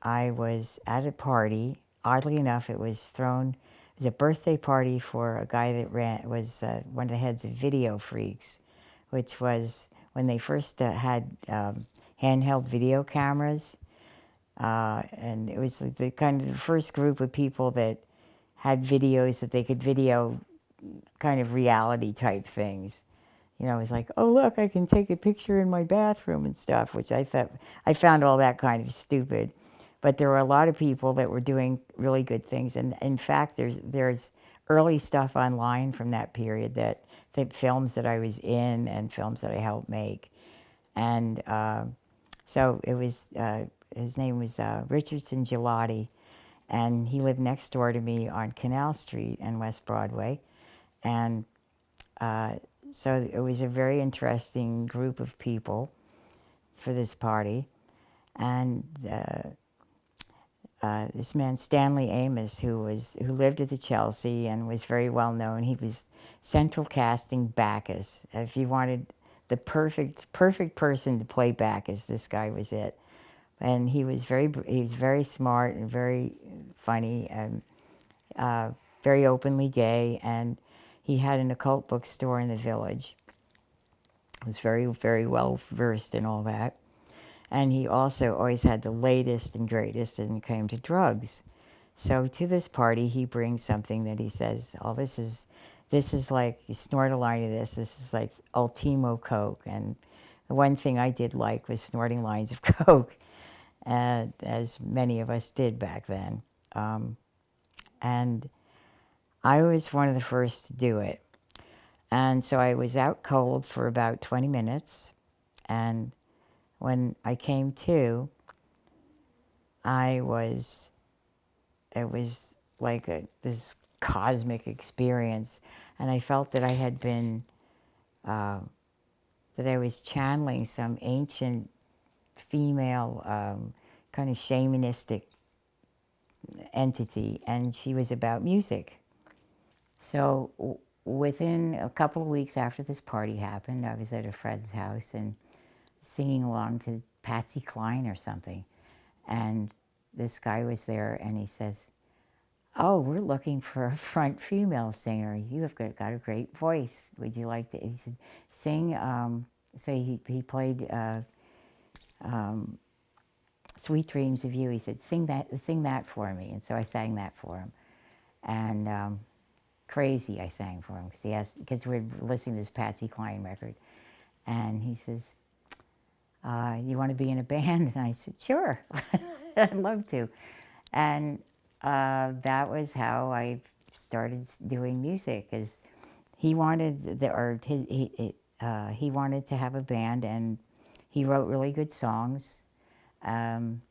I was at a party. Oddly enough, it was a birthday party for a guy that was one of the heads of Video Freaks, which was when they first had handheld video cameras. And it was the kind of the first group of people that had videos that they could video kind of reality type things. You know, it was like, oh, look, I can take a picture in my bathroom and stuff, which I found all that kind of stupid. But there were a lot of people that were doing really good things. And in fact, there's early stuff online from that period, films that I was in and films that I helped make. And so it was, his name was Richardson Gelati, and he lived next door to me on Canal Street and West Broadway. And so it was a very interesting group of people for this party. And this man, Stanley Amos, who lived at the Chelsea and was very well known, he was central casting Bacchus. If you wanted the perfect person to play Bacchus, this guy was it. And he was very smart and very funny and very openly gay, and he had an occult bookstore in the village. He was very, very well versed in all that. And he also always had the latest and greatest when it came to drugs. So to this party, he brings something that he says, oh, this is like, you snort a line of this is like Ultimo Coke. And the one thing I did like was snorting lines of Coke, as many of us did back then. And I was one of the first to do it. And so I was out cold for about 20 minutes. And when I came to, it was like this cosmic experience. And I felt that I had been, that I was channeling some ancient female kind of shamanistic entity, and she was about music. So within a couple of weeks after this party happened, I was at a friend's house and singing along to Patsy Cline or something. And this guy was there, and he says, oh, we're looking for a front female singer. You have got a great voice. Would you like to, he said, sing, so he played Sweet Dreams of You. He said, sing that for me. And so I sang that for him. And Crazy I sang for him, because we're listening to this Patsy Cline record. And he says, you want to be in a band? And I said, sure, I'd love to. And that was how I started doing music. Is he wanted he wanted to have a band, and he wrote really good songs, and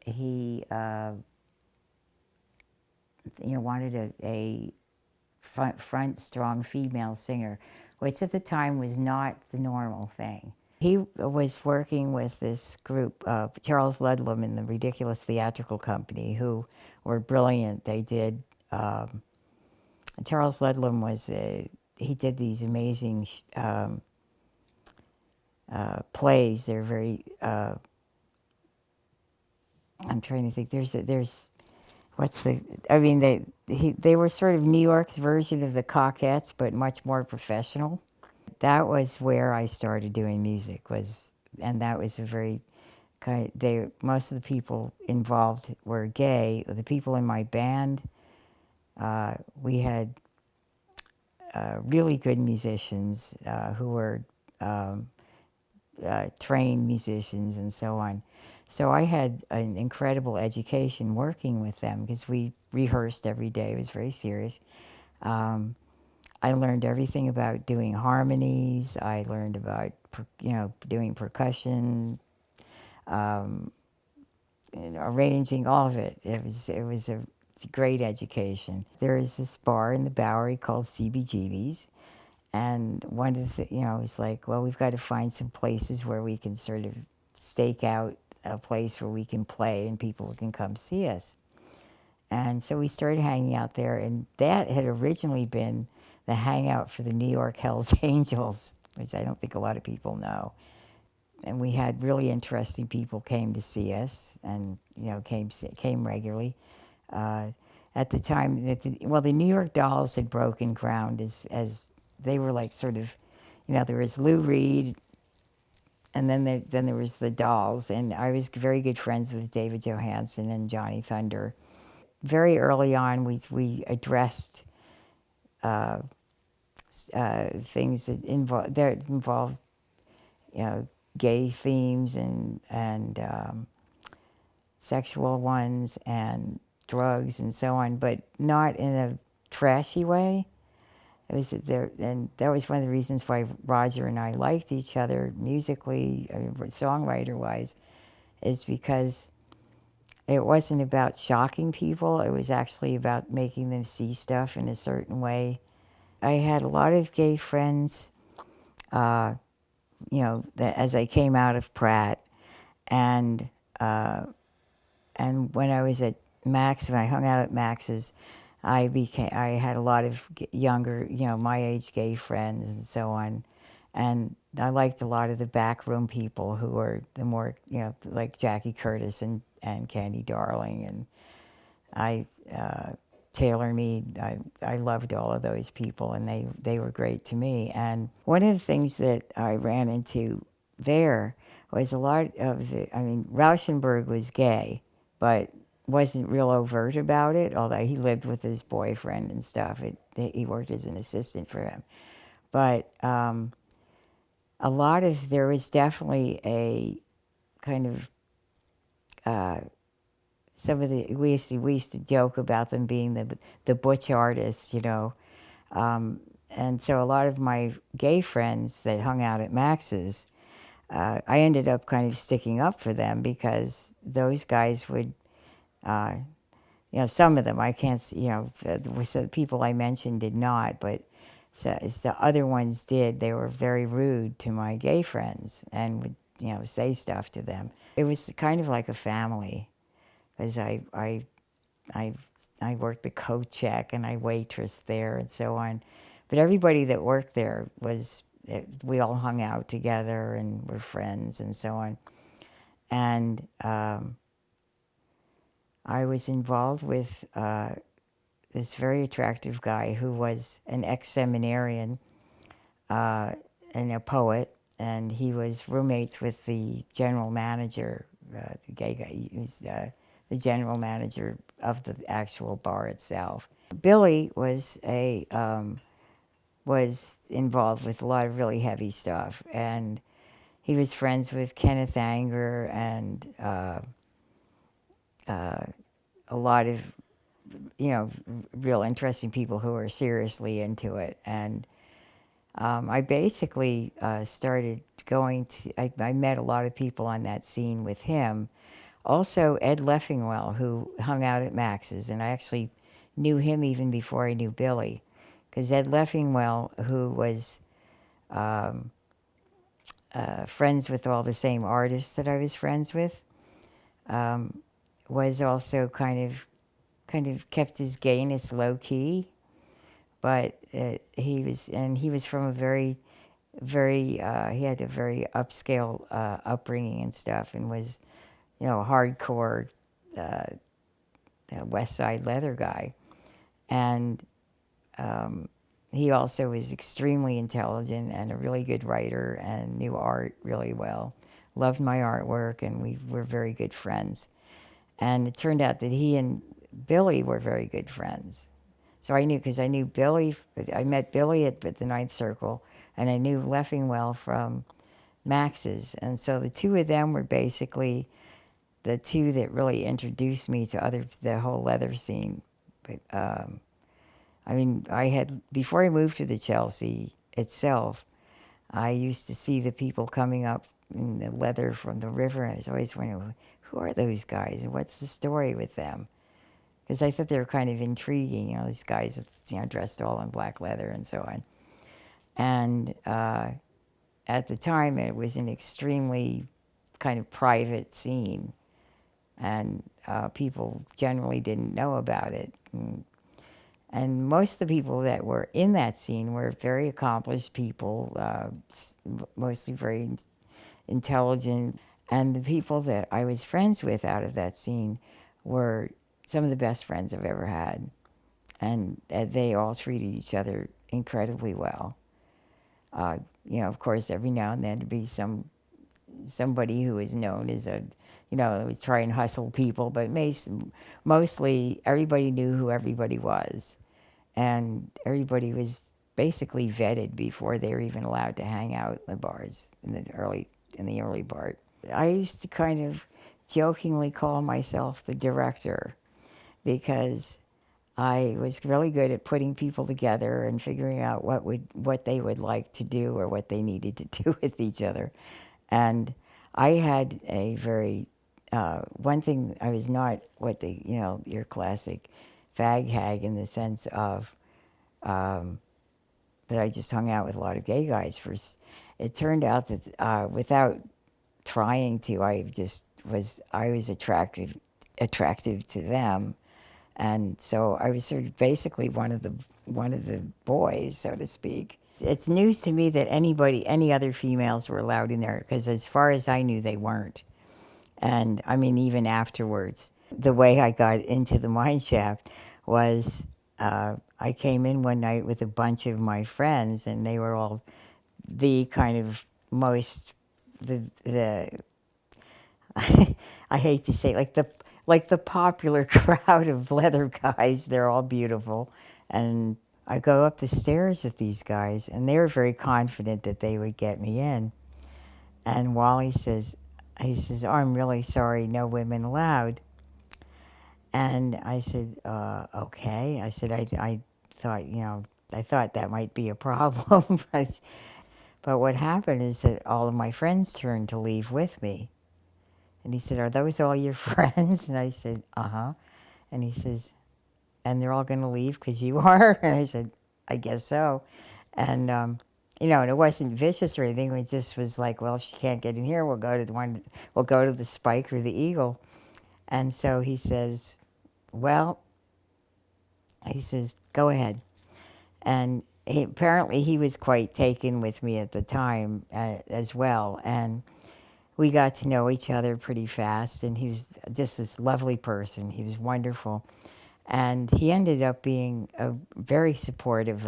he wanted a front strong female singer, which at the time was not the normal thing. He was working with this group, Charles Ludlam and the Ridiculous Theatrical Company, who were brilliant. They did, Charles Ludlam he did these amazing plays. They're very, I'm trying to think, they were sort of New York's version of the Cockettes, but much more professional. That was where I started doing music, and that was a very most of the people involved were gay. The people in my band, we had really good musicians who were trained musicians and so on. So I had an incredible education working with them, because we rehearsed every day. It was very serious. I learned everything about doing harmonies. I learned about, doing percussion, arranging, all of it. It was a great education. There is this bar in the Bowery called CBGB's, and one of the, it was like, well, we've got to find some places where we can sort of stake out a place where we can play and people can come see us. And so we started hanging out there, and that had originally been the hangout for the New York Hells Angels, which I don't think a lot of people know. and we had really interesting people came to see us, and came regularly. Uh, at the time, the New York Dolls had broken ground as they were like sort of, there was Lou Reed, and then there was the Dolls, and I was very good friends with David Johansen and Johnny Thunder. Very early on, we addressed uh, things that involved gay themes and sexual ones and drugs and so on, but not in a trashy way. It was there, and that was one of the reasons why Roger and I liked each other musically, songwriter wise, is because it wasn't about shocking people. It was actually about making them see stuff in a certain way. I had a lot of gay friends, as I came out of Pratt, and uh, and when I was at Max, when I hung out at Max's, I had a lot of younger, my age gay friends and so on, and I liked a lot of the backroom people who were the more, like Jackie Curtis and Candy Darling, and I Taylor Mead. I loved all of those people, and they were great to me. And one of the things that I ran into there was a lot of Rauschenberg was gay, but wasn't real overt about it, although he lived with his boyfriend and stuff. He worked as an assistant for him. But there was definitely a kind of, some of the, we used to joke about them being the butch artists, and so a lot of my gay friends that hung out at Max's, I ended up kind of sticking up for them because those guys would, some of them I can't, the people I mentioned did not, but so the other ones did. They were very rude to my gay friends and would, say stuff to them. It was kind of like a family, because I I worked the coat check and I waitressed there and so on. But everybody that worked there we all hung out together and were friends and so on. And I was involved with this very attractive guy who was an ex-seminarian uh, and a poet, and he was roommates with the general manager, the gay guy. He was the general manager of the actual bar itself. Billy was involved with a lot of really heavy stuff, and he was friends with Kenneth Anger and a lot of real interesting people who were seriously into it. And I basically started going to. I met a lot of people on that scene with him. Also, Ed Leffingwell, who hung out at Max's, and I actually knew him even before I knew Billy, because Ed Leffingwell, who was friends with all the same artists that I was friends with, was also kind of kept his gayness low key, but he was from a he had a very upscale upbringing and stuff, and was hardcore West Side leather guy. And he also was extremely intelligent and a really good writer and knew art really well. Loved my artwork, and we were very good friends. And it turned out that he and Billy were very good friends. So because I knew Billy, I met Billy at the Ninth Circle, and I knew Leffingwell from Max's. And so the two of them were basically the two that really introduced me to the whole leather scene. But before I moved to the Chelsea itself, I used to see the people coming up in the leather from the river, and I was always wondering, who are those guys and what's the story with them? Because I thought they were kind of intriguing, these guys, dressed all in black leather and so on. And at the time, it was an extremely kind of private scene, and people generally didn't know about it. And most of the people that were in that scene were very accomplished people, mostly very intelligent. And the people that I was friends with out of that scene were some of the best friends I've ever had. And they all treated each other incredibly well. You know, of course, every now and then there'd be somebody who is known as a, you know, would try and hustle people, but mostly everybody knew who everybody was. And everybody was basically vetted before they were even allowed to hang out in the bars in the early part. I used to kind of jokingly call myself the director because I was really good at putting people together and figuring out what they would like to do or what they needed to do with each other. And I had a very one thing, I was not what they, you know, your classic fag hag in the sense of that I just hung out with a lot of gay guys. It turned out that without trying to, I was attractive to them, and so I was sort of basically one of the boys, so to speak. It's news to me that any other females were allowed in there, because as far as I knew, they weren't. And I mean, even afterwards, the way I got into the mine shaft was I came in one night with a bunch of my friends, and they were all the kind of most the I hate to say like the popular crowd of leather guys. They're all beautiful, and I go up the stairs with these guys, and they were very confident that they would get me in. And Wally says, "Oh, I'm really sorry, no women allowed." And I said, "Okay." I said, I thought, you know, I thought that might be a problem, but what happened is that all of my friends turned to leave with me. And he said, "Are those all your friends?" And I said, "Uh-huh." And he says, "And they're all going to leave because you are?" And I said, "I guess so." And, you know, and it wasn't vicious or anything. It just was like, well, if she can't get in here, we'll go to the Spike or the Eagle. And so he says, well, he says, "Go ahead." And apparently he was quite taken with me at the time as well. And we got to know each other pretty fast, and he was just this lovely person. He was wonderful. And he ended up being very supportive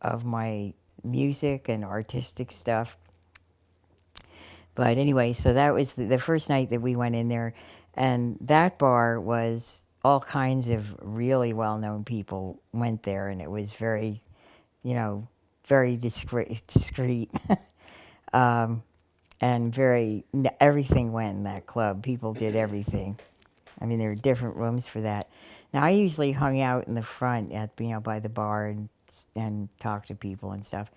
of my music and artistic stuff. But anyway, so that was the first night that we went in there, and that bar was all kinds of really well-known people went there, and it was very, you know, very discreet. And everything went in that club. People did everything. I mean, there were different rooms for that. Now, I usually hung out in the front by the bar and talked to people and stuff.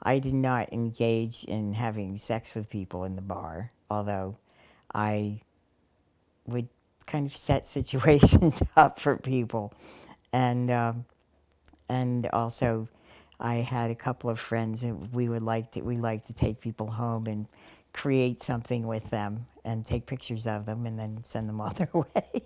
I did not engage in having sex with people in the bar, although I would kind of set situations up for people. And also, I had a couple of friends that we like to take people home and create something with them and take pictures of them and then send them on their way.